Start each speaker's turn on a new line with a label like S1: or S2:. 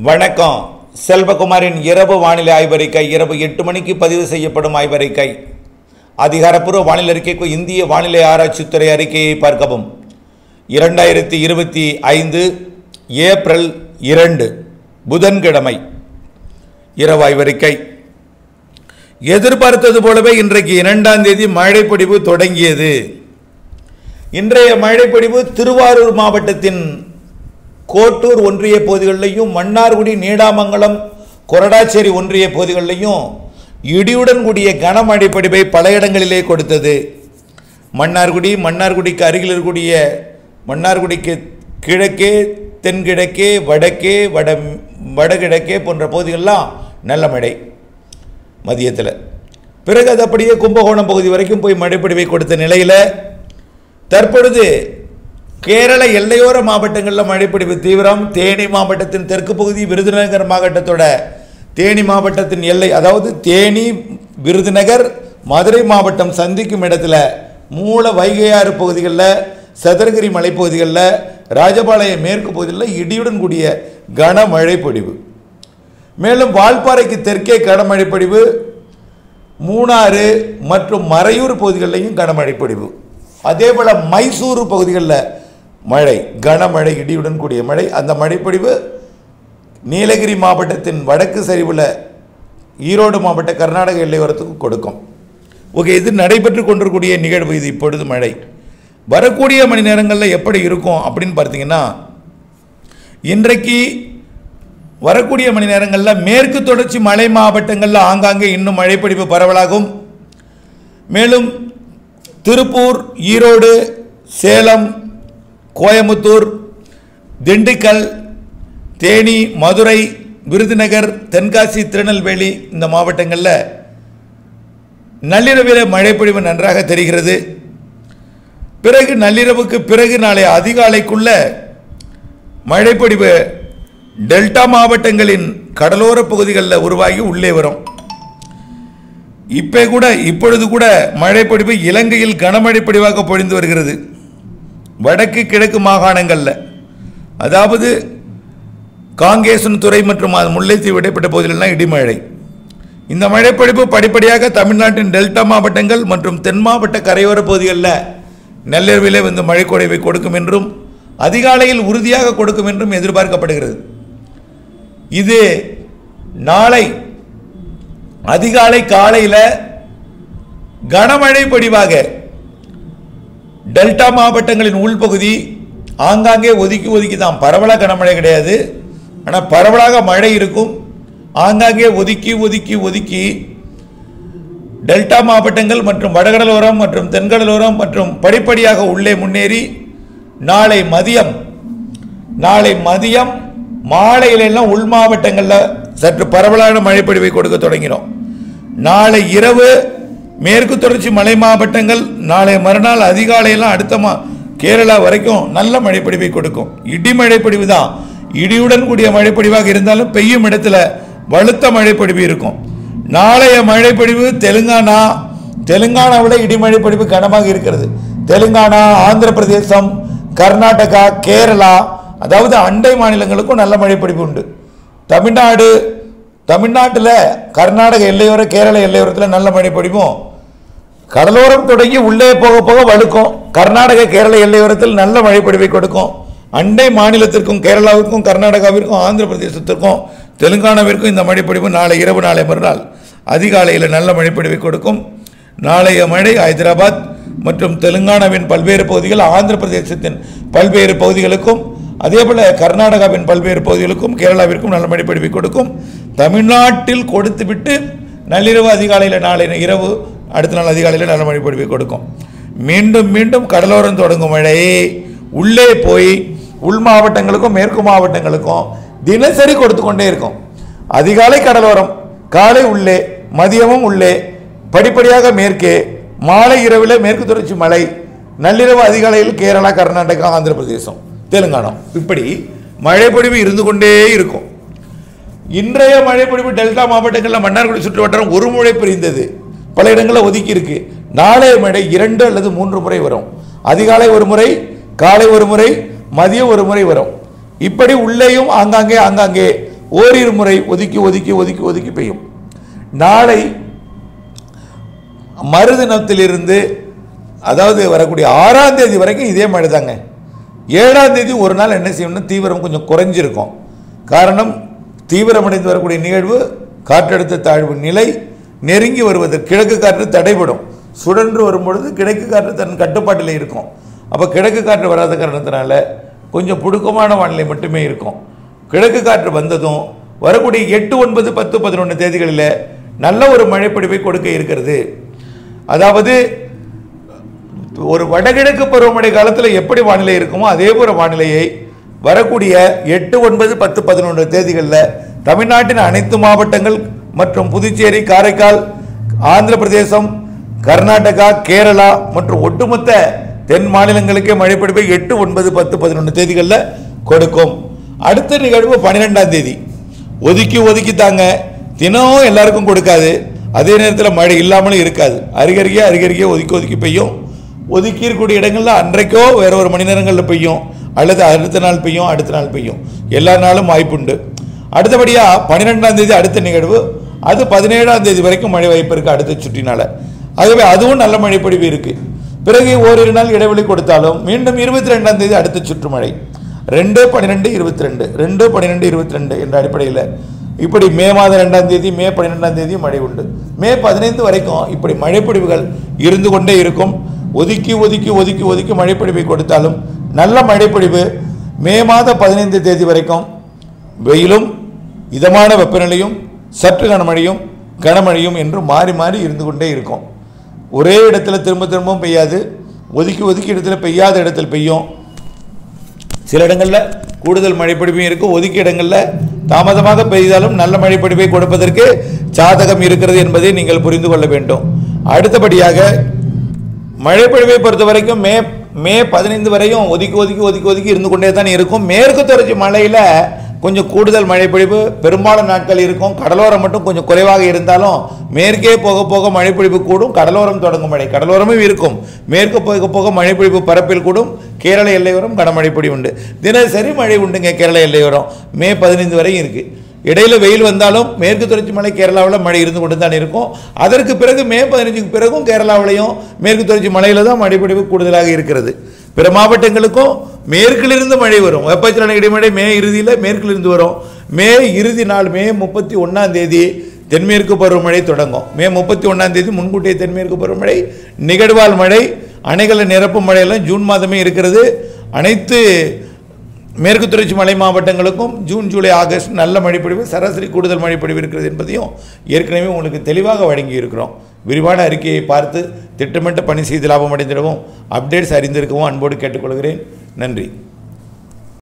S1: வணக்கம். செல்வகுமாரின் இரவு வானிலை ஆய்வறிக்கை. இரவு 8 மணிக்கு பதிவு செய்யப்படும் ஆய்வறிக்கை. அதிகாரப்பூர்வ வானிலை அறிக்கைக்கு இந்திய வானிலை ஆராய்ச்சித்துறை அறிக்கையை பார்க்கவும். 2025 ஏப்ரல் 2 புதன்கிழமை இரவு ஆய்வறிக்கை. எதிர்பார்த்தது போலவே இன்றைக்கு 2ஆம் தேதி மழைப்பொழிவு தொடங்கியது. இன்றைய மழைப்பொழிவு திருவாரூர் மாவட்டத்தின் கோட்டூர் ஒன்றிய பகுதிகளிலையும் மன்னார்குடி நீடாமங்கலம் கொரடாச்சேரி ஒன்றிய பகுதிகளிலையும் இடியுடன் கூடிய கனமழை பொழிவை பல இடங்களிலே கொடுத்தது. மன்னார்குடிக்கு அருகில் இருக்கக்கூடிய மன்னார்குடிக்கு கிழக்கே, தென்கிழக்கே, வடக்கே, வடகிழக்கே போன்ற பகுதிகளெலாம் நல்ல மழை மதியத்தில். பிறகு அது அப்படியே கும்பகோணம் பகுதி வரைக்கும் போய் மழைப்பொழிவை கொடுத்த நிலையில் தற்பொழுது கேரள எல்லையோர மாவட்டங்களில் மழைப்பொழிவு தீவிரம். தேனி மாவட்டத்தின் தெற்கு பகுதி, விருதுநகர் மாவட்டத்தோட தேனி மாவட்டத்தின் எல்லை, அதாவது தேனி, விருதுநகர், மதுரை மாவட்டம் சந்திக்கும் இடத்துல மூல வைகையாறு பகுதிகளில், சதுரகிரி மலைப்பகுதிகளில், ராஜபாளையம் மேற்கு பகுதிகளில் இடியுடன் கூடிய கனமழை பொழிவு. மேலும் வால்பாறைக்கு தெற்கே கனமழை பொழிவு, மூணாறு மற்றும் மறையூர் பகுதிகளிலையும் கனமழை பொழிவு. அதே போல் மைசூரு பகுதிகளில் மழை, கனமழை, இடியுடன் கூடிய மழை. அந்த மழைப்பொழிவு நீலகிரி மாவட்டத்தின் வடக்கு சரிவில் ஈரோடு மாவட்ட கர்நாடக எல்லையோரத்துக்கு கொடுக்கும். ஓகே, இது நடைபெற்று கொண்டிருக்கூடிய நிகழ்வு. இது இப்பொழுது மழை. வரக்கூடிய மணி நேரங்களில் எப்படி இருக்கும் அப்படின்னு பார்த்தீங்கன்னா, இன்றைக்கு வரக்கூடிய மணி நேரங்களில் மேற்கு தொடர்ச்சி மலை மாவட்டங்களில் ஆங்காங்கே இன்னும் மழைப்பொழிவு பரவலாகும். மேலும் திருப்பூர், ஈரோடு, சேலம், கோயமுத்தூர், திண்டுக்கல், தேனி, மதுரை, விருதுநகர், தென்காசி, திருநெல்வேலி இந்த மாவட்டங்களில் நள்ளிரவில் மழைப்பொழிவு நன்றாக தெரிகிறது. பிறகு நள்ளிரவுக்கு பிறகு நாளை அதிகாலைக்குள்ள மழைப்பொழிவு டெல்டா மாவட்டங்களின் கடலோர பகுதிகளில் உருவாகி உள்ளே வரும். இப்பொழுது கூட மழைப்பொழிவு இலங்கையில் கனமழை பொழிவாக பொழிந்து வருகிறது. வடக்கு கிழக்கு மாகாணங்களில், அதாவது காங்கேசன் துறை மற்றும் முல்லைத்தீவு இடைப்பட்ட பகுதிகளெல்லாம் இடிமழை. இந்த மழைப்பொழிவு படிப்படியாக தமிழ்நாட்டின் டெல்டா மாவட்டங்கள் மற்றும் தென் மாவட்ட கரையோர பகுதிகளில் நள்ளிரவிலே வந்து மழைப்பொழிவை கொடுக்கும் என்றும் அதிகாலையில் உறுதியாக கொடுக்கும் என்றும் எதிர்பார்க்கப்படுகிறது. இது நாளை அதிகாலை காலையில் கனமழை பொழிவாக டெல்டா மாவட்டங்களின் உள்பகுதி ஆங்காங்கே ஒதுக்கி தான், பரவலாக கனமழை கிடையாது, ஆனால் பரவலாக மழை இருக்கும். ஆங்காங்கே ஒதுக்கி டெல்டா மாவட்டங்கள் மற்றும் வடகடலோரம் மற்றும் தென்கடலோரம் மற்றும் படிப்படியாக உள்ளே முன்னேறி நாளை மதியம் மாலையிலெல்லாம் உள் மாவட்டங்களில் சற்று பரவலான மழைப்பொழிவை கொடுக்க தொடங்கினோம். நாளை இரவு மேற்கு தொடர்ச்சி மலை மாவட்டங்கள், நாளை மறுநாள் அதிகாலையெல்லாம் அடுத்த கேரளா வரைக்கும் நல்ல மழைப்பொழிவை கொடுக்கும். இடிமழைப்பொழிவு தான், இடியுடன் கூடிய மழைப்பொழிவாக இருந்தாலும் பெய்யும் இடத்துல வலுத்த மழைப்பொழிவு இருக்கும். நாளைய மழைப்பொழிவு தெலுங்கானாவில் இடிமழைப்பொழிவு கனமாக இருக்கிறது. தெலுங்கானா, ஆந்திர பிரதேசம், கர்நாடகா, கேரளா, அதாவது அண்டை மாநிலங்களுக்கும் நல்ல மழைப்பொழிவு உண்டு. தமிழ்நாட்டில் கர்நாடக எல்லையோர, கேரள எல்லையோரத்தில் நல்ல மழை பொழிவும், கடலோரம் தொடங்கி உள்ளே போக போக வலுக்கும். கர்நாடக, கேரள எல்லையோரத்தில் நல்ல மழை பொழிவை கொடுக்கும். அண்டை மாநிலத்திற்கும், கேரளாவிற்கும், கர்நாடகாவிற்கும், ஆந்திர பிரதேசத்திற்கும், தெலுங்கானாவிற்கும் இந்த மழைப்பொழிவு நாளை இரவு, நாளை மறுநாள் அதிகாலையில் நல்ல மழைப்பொழிவை கொடுக்கும். நாளைய மழை ஹைதராபாத் மற்றும் தெலுங்கானாவின் பல்வேறு பகுதிகள், ஆந்திர பிரதேசத்தின் பல்வேறு பகுதிகளுக்கும், அதேபோல் கர்நாடகாவின் பல்வேறு பகுதிகளுக்கும், கேரளாவிற்கும் நல்ல மழைப்பொழிவை கொடுக்கும். தமிழ்நாட்டில் கொடுத்துவிட்டு நள்ளிரவு அதிகாலையில், நாளை இரவு, அடுத்த நாள் அதிகாலையில் நல்ல மழைப்பொழிவை கொடுக்கும். மீண்டும் கடலோரம் தொடங்கும் மழை உள்ளே போய் உள் மாவட்டங்களுக்கும் மேற்கு மாவட்டங்களுக்கும் தினசரி கொடுத்து கொண்டே இருக்கும். அதிகாலை கடலோரம், காலை உள்ளே, மதியமும் உள்ளே, படிப்படியாக மேற்கே, மாலை இரவில் மேற்கு தொடர்ச்சி மலை, நள்ளிரவு அதிகாலையில் கேரளா, கர்நாடகா, ஆந்திர பிரதேசம், தெலுங்கானா, இப்படி மழைப்பொழிவு இருந்து கொண்டே இருக்கும். இன்றைய மழைப்பொழிவு டெல்டா மாவட்டங்களில் மன்னார்குடி சுற்றுவட்டாரம் ஒரு முறை பிரிந்தது, பல இடங்களில் ஒதுக்கி இருக்கு. நாளைய மழை 2 அல்லது 3 முறை வரும். அதிகாலை ஒரு முறை, காலை ஒரு முறை, மதியம் ஒரு முறை வரும். இப்படி உள்ளேயும் ஆங்காங்கே ஓரிரு முறை ஒதுக்கி ஒதுக்கி ஒதுக்கி ஒதுக்கி பெய்யும். நாளை மறுதினத்திலிருந்து அதாவது வரக்கூடிய 6ஆம் தேதி வரைக்கும் இதே மழை தாங்க. 7ஆம் தேதி ஒரு நாள் என்ன செய்யணும்னா தீவிரம் கொஞ்சம் குறைஞ்சிருக்கும். காரணம், தீவிரமடைந்து வரக்கூடிய நிகழ்வு காற்றழுத்த தாழ்வு நிலை நெருங்கி வருவது, கிழக்கு காற்று தடைபடும். சுழன்று வரும்பொழுது கிழக்கு காற்று தன் கட்டுப்பாட்டில் இருக்கும். அப்போ கிழக்கு காற்று வராத காரணத்தினால கொஞ்சம் புழுக்கமான வானிலை மட்டுமே இருக்கும். கிழக்கு காற்று வந்ததும் வரக்கூடிய 8, 9, 10, 11 தேதிகளில் நல்ல ஒரு மழைப்பொழிவை கொடுக்க இருக்கிறது. அதாவது ஒரு வடகிழக்கு பருவமழை காலத்தில் எப்படி வானிலை இருக்குமோ அதே போல வானிலையை வரக்கூடிய 8, 9, 10, 11 தேதிகளில் தமிழ்நாட்டின் அனைத்து மாவட்டங்கள் மற்றும் புதுச்சேரி, காரைக்கால், ஆந்திர பிரதேசம், கர்நாடகா, கேரளா மற்றும் ஒட்டுமொத்த தென் மாநிலங்களுக்கே மழைப்பொழிவை 8, 9, 10, 11 தேதிகளில் கொடுக்கும். அடுத்த நிகழ்வு 12ஆம் தேதி. ஒதுக்கி ஒதுக்கி தாங்க, தினம் எல்லாருக்கும் கொடுக்காது. அதே நேரத்தில் மழை இல்லாமலும் இருக்காது. அருகருகே ஒதுக்கி ஒதுக்கி பெய்யும். ஒதுக்கி இருக்கக்கூடிய இடங்களில் அன்றைக்கோ வேற ஒரு மணி நேரங்களில் பெய்யும், அல்லது அடுத்த நாள் பெய்யும், அடுத்த நாள் பெய்யும். எல்லா நாளும் வாய்ப்புண்டு. அடுத்தபடியாக 12ஆம் தேதி அடுத்த நிகழ்வு. அது 17ஆம் தேதி வரைக்கும் மழை வாய்ப்பு இருக்குது அடுத்த சுற்றினால. ஆகவே அதுவும் நல்ல மழைப்பொழிவு இருக்குது. பிறகு ஓரிரு நாள் இடைவெளி கொடுத்தாலும் மீண்டும் 22ஆம் தேதி அடுத்த சுற்று மழை. 2, 12, 22 2, 12, 22 என்ற அடிப்படையில் இப்படி மே மாதம் 2ஆம் தேதி, மே 12ஆம் தேதி மழை உண்டு. மே 15 வரைக்கும் இப்படி மழைப்பொழிவுகள் இருந்து கொண்டே இருக்கும். ஒதுக்கி ஒதுக்கி ஒதுக்கி ஒதுக்கி மழைப்பொழிவை கொடுத்தாலும் நல்ல மழைப்பொழிவு மே மாதம் 15 தேதி வரைக்கும் வெயிலும் இதமான வெப்பநிலையும் சற்று கனமழையும் என்று மாறி மாறி இருந்து கொண்டே இருக்கும். ஒரே இடத்துல திரும்பவும் பெய்யாது. ஒதுக்கி ஒதுக்கி இடத்துல பெய்யாத இடத்தில் பெய்யும். சில இடங்களில் கூடுதல் மழைப்பொழிவும் இருக்கும். ஒதுக்கிய இடங்களில் தாமதமாக பெய்தாலும் நல்ல மழைப்பொழிவை கொடுப்பதற்கு சாதகம் இருக்கிறது என்பதை நீங்கள் புரிந்து கொள்ள வேண்டும். அடுத்தபடியாக மழைப்பொழிவை பொறுத்த வரைக்கும் மே 15 வரையும் ஒதுக்கி ஒதுக்கி ஒதுக்கி ஒதுக்கி இருந்து கொண்டே தான் இருக்கும். மேற்கு தொடர்ச்சி மலையில் கொஞ்சம் கூடுதல் மழைப்பொழிவு பெரும்பாலான நாட்கள் இருக்கும். கடலோரம் மட்டும் கொஞ்சம் குறைவாக இருந்தாலும் மேற்கே போக போக மழைப்பொழிவு கூடும். கடலோரம் தொடங்கும் மழை கடலோரமும் இருக்கும். மேற்கு போக போக மழைப்பொழிவு பரப்பில் கூடும். கேரள எல்லையோரம் கனமழை பொழிவு உண்டு. தினசரி மழை உண்டுங்க. கேரள எல்லையோரம் மே 15 வரையும் இருக்குது. இடையில் வெயில் வந்தாலும் மேற்கு தொடர்ச்சி மலை கேரளாவில் மழை இருந்து கொண்டு தான் இருக்கும். அதற்கு பிறகு மே 15க்கு பிறகும் கேரளாவிலையும் மேற்கு தொடர்ச்சி மலையில் தான் மழைப்பொழிவு கூடுதலாக இருக்கிறது. பிற மாவட்டங்களுக்கும் மேற்கிலிருந்து மழை வரும். வெப்பச்சலன இடைமழை மே இறுதியில் மேற்கிலிருந்து வரும். மே இறுதி நாள் மே 31ஆம் தேதி தென்மேற்கு பருவமழை தொடங்கும். மே 31ஆம் தேதி முன்கூட்டிய தென்மேற்கு பருவமழை, நிகழ்வால் மழை, அணைகளை நிரப்பும் மழையெல்லாம் ஜூன் மாதமே இருக்கிறது. அனைத்து மேற்கு தொடர்ச்சி மலை மாவட்டங்களுக்கும் ஜூன், ஜூலை, ஆகஸ்ட் நல்ல மழைப்பொழிவு, சராசரி கூடுதல் மழைப்பொழிவு இருக்கிறது என்பதையும் ஏற்கனவே உங்களுக்கு தெளிவாக வழங்கி இருக்கிறோம். விரிவான அறிக்கையை பார்த்து திட்டமிட்ட பணி செய்து லாபம் அடைந்திடவும் அப்டேட்ஸ் அறிந்திருக்கவும் அன்போடு கேட்டுக்கொள்கிறேன். நன்றி.